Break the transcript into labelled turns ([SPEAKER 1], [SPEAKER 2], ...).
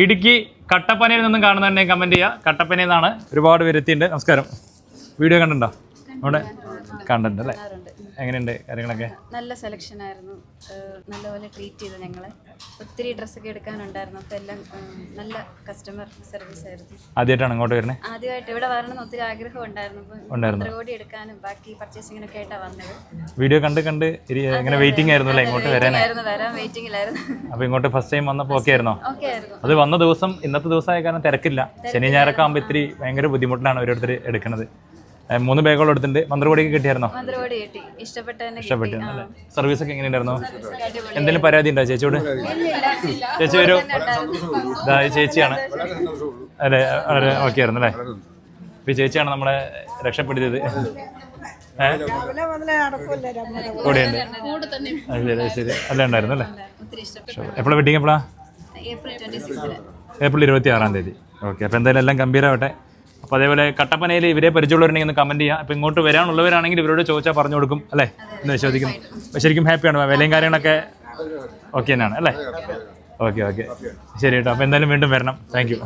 [SPEAKER 1] ഇടുക്കി കട്ടപ്പനയിൽ നിന്നും കാണുന്നതന്നെ കമൻറ്റ് ചെയ്യുക. കട്ടപ്പനയിൽ നിന്നാണ് ഒരുപാട് പേര് എത്തിയിട്ടുണ്ട്. നമസ്കാരം. വീഡിയോ കണ്ടിട്ടുണ്ടോ? അവിടെ കണ്ടിട്ടുണ്ട് അല്ലേ? എങ്ങനെയുണ്ട് കാര്യങ്ങളൊക്കെ?
[SPEAKER 2] നല്ല സെലക്ഷൻ ആയിരുന്നു, നല്ലപോലെ ട്രീറ്റ് ചെയ്തു ഞങ്ങളെ. ഒത്തിരി ഡ്രസ്സൊക്കെ എടുക്കാനുണ്ടായിരുന്നു, അപ്പോൾ എല്ലാം നല്ല കസ്റ്റമർ സർവീസ് ആയിരുന്നു.
[SPEAKER 1] ആദ്യമായിട്ടാണ് ഇങ്ങോട്ട് വരുന്നത്?
[SPEAKER 2] ആദ്യമായിട്ട് ഇവിടെ വരണമെന്ന് ഒത്തിരി ആഗ്രഹം ഉണ്ടായിരുന്നു. കോടി എടുക്കാനും ബാക്കി പർച്ചേസിങ്ങിനൊക്കെ ആയിട്ടാണ് വന്നത്.
[SPEAKER 1] വീഡിയോ കണ്ട് ഇങ്ങനെ വെയിറ്റിംഗ് ആയിരുന്നു അല്ലേ ഇങ്ങോട്ട് വരാൻ
[SPEAKER 2] വെയിറ്റിംഗിലായിരുന്നു.
[SPEAKER 1] അപ്പോൾ ഇങ്ങോട്ട് ഫസ്റ്റ് ടൈം വന്നപ്പോൾ ഓക്കെ ആയിരുന്നോ?
[SPEAKER 2] ഓക്കെ ആയിരുന്നു.
[SPEAKER 1] അത് വന്ന ദിവസം ഇന്നത്തെ ദിവസമായ കാരണം തിരക്കില്ല. ശനി ഞായറൊക്കെ ആകുമ്പോൾ ഇത്തിരി ഭയങ്കര ബുദ്ധിമുട്ടിലാണ് ഓരോരുത്തർ എടുക്കുന്നത്. 3 ബാഗുകൾ എടുത്തിട്ടുണ്ട്. മന്ത്രവാടിക്ക് കിട്ടിയായിരുന്നോ?
[SPEAKER 2] മന്ത്രവാടി കിട്ടി. ഇഷ്ടപ്പെട്ടു.
[SPEAKER 1] സർവീസ് ഒക്കെ എങ്ങനെയുണ്ടായിരുന്നു? എന്തെങ്കിലും പരാതി ഉണ്ടോ ചേച്ചിയോട്? ചേച്ചി ഒരു ചേച്ചിയാണ് അല്ലേ? വളരെ ഓക്കെ ആയിരുന്നു അല്ലേ? ഈ ചേച്ചിയാണ് നമ്മളെ രക്ഷപ്പെടുത്തിയത്. കൂടെയുണ്ട്. ശരി അല്ല ഉണ്ടായിരുന്നു അല്ലേ? എപ്പോഴാണ് വെഡിങ്? എപ്പോഴാണ്? ഏപ്രിൽ 26-ാം തീയതി. ഓക്കെ. അപ്പോൾ എന്തായാലും എല്ലാം ഗംഭീരമാവട്ടെ. അപ്പോൾ അതേപോലെ കട്ടപ്പനയിൽ ഇവരെ പരിചയമുള്ളവരുണ്ടെങ്കിൽ ഒന്ന് കമൻറ്റ് ചെയ്യുക. അപ്പോൾ ഇങ്ങോട്ട് വരാനുള്ളവരാണെങ്കിൽ ഇവരോട് ചോദിച്ചാൽ പറഞ്ഞു കൊടുക്കും അല്ലേ എന്ന് വിശ്വസിക്കുന്നു. അപ്പോൾ ശരിക്കും ഹാപ്പിയാണ്. വിലയും കാര്യങ്ങളൊക്കെ ഓക്കെ തന്നെയാണ് അല്ലേ? ഓക്കെ ശരി കേട്ടോ. അപ്പോൾ എന്തായാലും വീണ്ടും വരണം. Thank you.